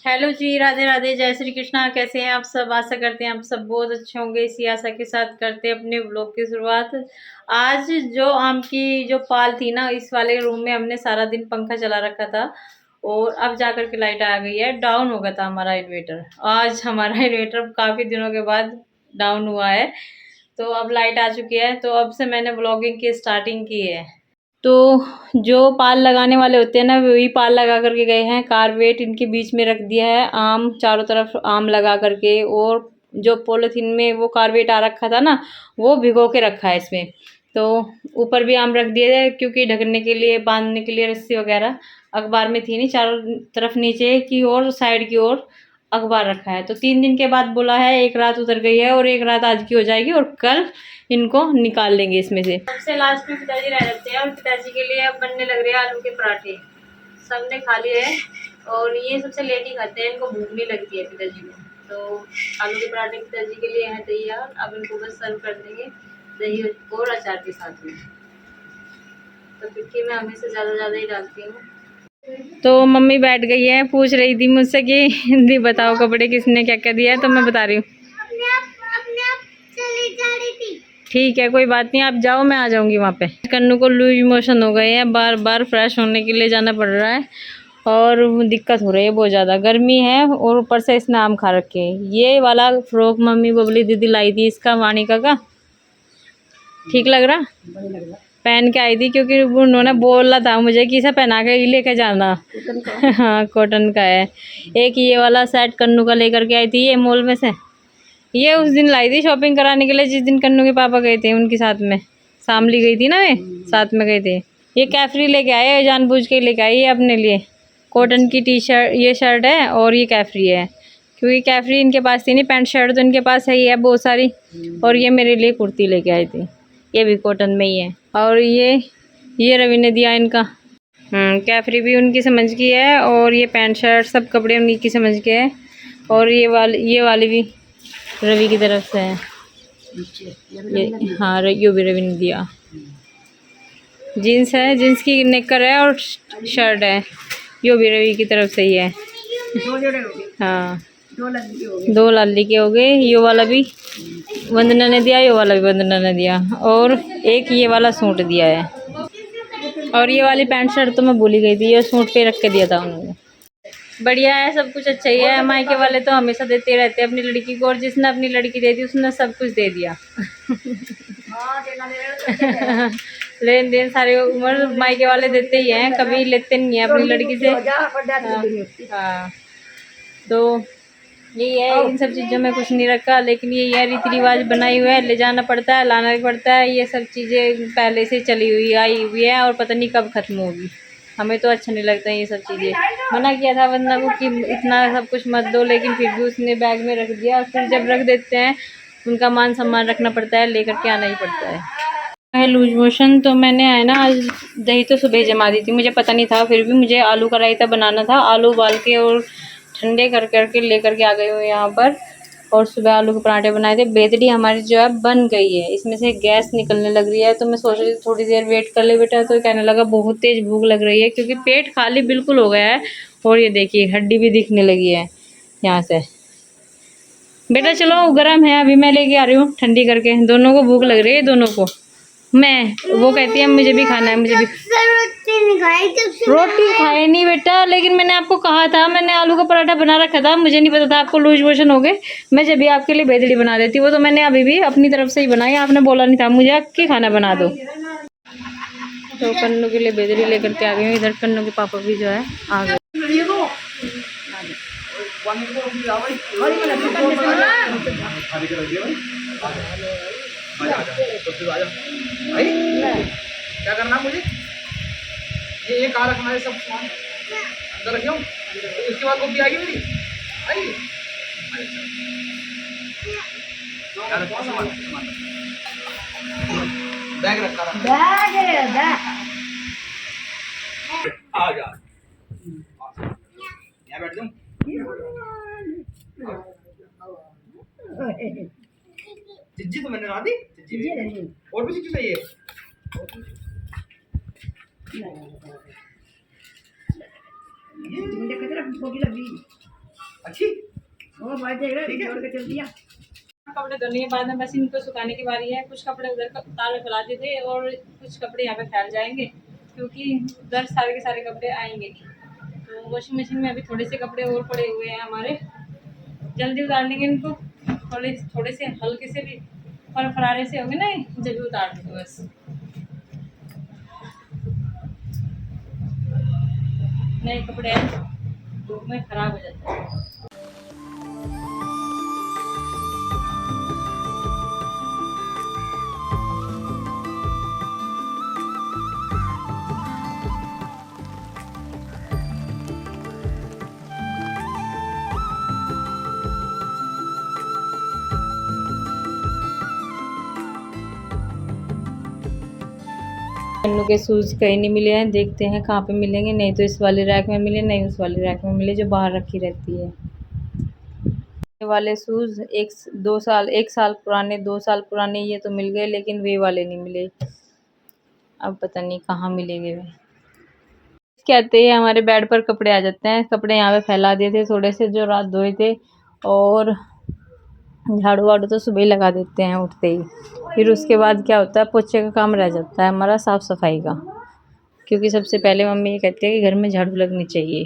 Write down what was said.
Hello जी, राधे राधे, जय श्री कृष्णा। कैसे हैं आप सब? आशा करते हैं आप सब बहुत अच्छे होंगे। इसी आशा के साथ करते हैं अपने व्लॉग की शुरुआत। आज जो आम की जो पाल थी ना, इस वाले रूम में हमने सारा दिन पंखा चला रखा था और अब जाकर के लाइट आ गई है। डाउन हो गया था हमारा इन्वर्टर। आज हमारा इन्वर्टर काफ़ी दिनों के बाद डाउन हुआ है, तो अब लाइट आ चुकी है। तो अब से मैंने व्लॉगिंग की स्टार्टिंग की है। तो जो पाल लगाने वाले होते हैं ना, वही पाल लगा करके गए हैं। कारवेट इनके बीच में रख दिया है, आम चारों तरफ आम लगा करके। और जो पॉलीथीन में वो कारवेट आ रखा था ना, वो भिगो के रखा है इसमें। तो ऊपर भी आम रख दिए है, क्योंकि ढकने के लिए, बांधने के लिए रस्सी वगैरह अखबार में थी नहीं। चारों तरफ नीचे की ओर, साइड की ओर अखबार रखा है। तो 3 दिन के बाद बोला है, एक रात उतर गई है और एक रात आज की हो जाएगी और कल इनको निकाल लेंगे इसमें से। सबसे लास्ट में पिताजी रह जाते हैं और पिताजी के लिए अब बनने लग रहे हैं आलू के पराठे। सबने खा लिए है और ये सबसे लेट ही खाते हैं, इनको भूख नहीं लगती है पिताजी को। तो आलू के पराठे पिताजी के लिए हैं तैयार। अब इनको बस सर्व कर देंगे दही और अचार के साथ में। तो पिक्की में हमेशा ज़्यादा ही डालती हूँ। तो मम्मी बैठ गई है, पूछ रही थी मुझसे कि हिंदी बताओ कपड़े किसने क्या क्या दिया है। तो मैं बता रही हूँ। ठीक है, कोई बात नहीं, आप जाओ, मैं आ जाऊंगी वहाँ पे। कन्नू को लूज मोशन हो गए हैं, बार बार फ्रेश होने के लिए जाना पड़ रहा है और दिक्कत हो रही है बहुत ज़्यादा। गर्मी है और ऊपर से इसने आम खा रखे हैं। ये वाला फ्रॉक मम्मी बबली दीदी लाई थी, इसका वानिका का। ठीक लग रहा? पहन के आई थी, क्योंकि उन्होंने बोला था मुझे कि इसे पहना के लेके जाना। हाँ, कॉटन का है। एक ये वाला सेट कन्नू का लेकर के आई थी ये मॉल में से। ये उस दिन लाई थी शॉपिंग कराने के लिए, जिस दिन कन्नू के पापा गए थे उनके साथ में। शामली गई थी ना, वे साथ में गए थे। ये कैफरी लेके आए, जानबूझ के लेके आई है अपने लिए। कॉटन की टी शर्ट, ये शर्ट है और ये कैफरी है, क्योंकि कैफरी इनके पास थी नहीं। पैंट शर्ट तो इनके पास है ही है बहुत सारी। और ये मेरे लिए कुर्ती लेके आए थे, ये भी कॉटन में ही है। और ये रवि ने दिया इनका। कैफरी भी उनकी समझ की है और ये पैंट शर्ट सब कपड़े उन्हीं की समझ के है। और ये वाली भी रवि की तरफ से है ये। हाँ, यो भी रवि ने दिया। जीन्स है, जीन्स की नेकर है और शर्ट है, यो भी रवि की तरफ से ही है। हाँ, 2 लाली के हो गए। यो वाला भी वंदना ने दिया, यो वाला भी वंदना ने दिया। और एक ये वाला सूट दिया है। और ये वाली पैंट शर्ट तो मैं भूल ही गई थी, ये सूट पे रख के दिया था उन्होंने। बढ़िया है, सब कुछ अच्छा ही है। मायके वाले तो हमेशा देते रहते हैं अपनी लड़की को, और जिसने अपनी लड़की दे दी उसने सब कुछ दे दिया। लेन देन सारे उम्र मायके वाले देते ही हैं, कभी लेते नहीं है अपनी लड़की से। हाँ, तो यही है, इन सब चीज़ों में कुछ नहीं रखा, लेकिन ये रीति रिवाज बनाई हुआ है, ले जाना पड़ता है, लाना भी पड़ता है। ये सब चीज़ें पहले से चली हुई आई हुई है और पता नहीं कब खत्म होगी। हमें तो अच्छा नहीं लगता ये सब चीज़ें। मना किया था वंदना को कि इतना सब कुछ मत दो, लेकिन फिर भी उसने बैग में रख दिया। फिर जब रख देते हैं, उनका मान सम्मान रखना पड़ता है, लेकर के आना ही पड़ता है। लूज मोशन तो मैंने आया ना आज दही तो सुबह जमा दी थी, मुझे पता नहीं था। फिर भी मुझे आलू का रायता बनाना था। आलू उबाल के और ठंडे कर करके लेकर के आ गई हूँ यहाँ पर। और सुबह आलू के पराठे बनाए थे। बेदड़ी हमारी जो है बन गई है, इसमें से गैस निकलने लग रही है। तो मैं सोच रही थी थोड़ी देर वेट कर ले बेटा, तो कहने लगा बहुत तेज़ भूख लग रही है, क्योंकि पेट खाली बिल्कुल हो गया है। और ये देखिए हड्डी भी दिखने लगी है यहाँ से। बेटा चलो, गर्म है, अभी मैं लेके आ रही हूँ ठंडी करके। दोनों को भूख लग रही है, दोनों को। वो कहती है मुझे भी खाना है, मुझे भी। रोटी खाए नहीं बेटा, लेकिन मैंने आपको कहा था, मैंने आलू का पराठा बना रखा था। मुझे नहीं पता था आपको लूज मोशन हो गए। मैं जब भी आपके लिए बेदड़ी बना देती, वो तो मैंने अभी भी अपनी तरफ से ही बनाई, आपने बोला नहीं था मुझे आपके खाना बना दो। तो कन्नू के लिए बेदड़ी लेकर के आ गई हूँ। इधर कन्नू के पापा भी जो है आ गए। क्या करना मुझे? ये कहाँ रखना है? सब सामान अंदर रखियो। उसके बाद कॉपी आएगी मेरी, आएगी। बैग रखा रहा, आ जा, यहाँ बैठ जाऊँ। चिज्जी तो मैंने ला दी, चिज्जी और भी चिज्जी चाहिए। अच्छी वो बात देख रहा ठीक है। छोड़ के चल दिया। कपड़े धोने के बाद में बस इनको सुखाने की बारी है। कुछ कपड़े उधर तार में फैला दिए थे और कुछ कपड़े यहाँ पे फैल जाएंगे क्योंकि उधर सारे के सारे कपड़े आएंगे नहीं। तो वॉशिंग मशीन में अभी थोड़े से कपड़े और पड़े हुए हैं हमारे, जल्दी उतार लेंगे इनको। थोड़े थोड़े से हल्के से भी फरारे से होंगे ना, जल्दी उतार देंगे बस। नए कपड़े धूप में खराब हो जाते हैं। कन्नू के शूज़ कहीं नहीं मिले हैं, देखते हैं कहाँ पे मिलेंगे। नहीं तो इस वाले रैक में मिले, नहीं उस वाले रैक में मिले जो बाहर रखी रहती है। ये वाले शूज़ 1 साल पुराने, 2 साल पुराने ये तो मिल गए, लेकिन वे वाले नहीं मिले। अब पता नहीं कहाँ मिलेंगे वे। कहते हैं हमारे बेड पर कपड़े आ जाते हैं। कपड़े यहाँ पे फैला दिए थे थोड़े से जो रात धोए थे, और झाड़ू वाड़ू तो सुबह ही लगा देते हैं उठते ही। फिर उसके बाद क्या होता है, पोछे का काम रह जाता है हमारा, साफ़ सफाई का। क्योंकि सबसे पहले मम्मी ये कहती है कि घर में झाड़ू लगनी चाहिए।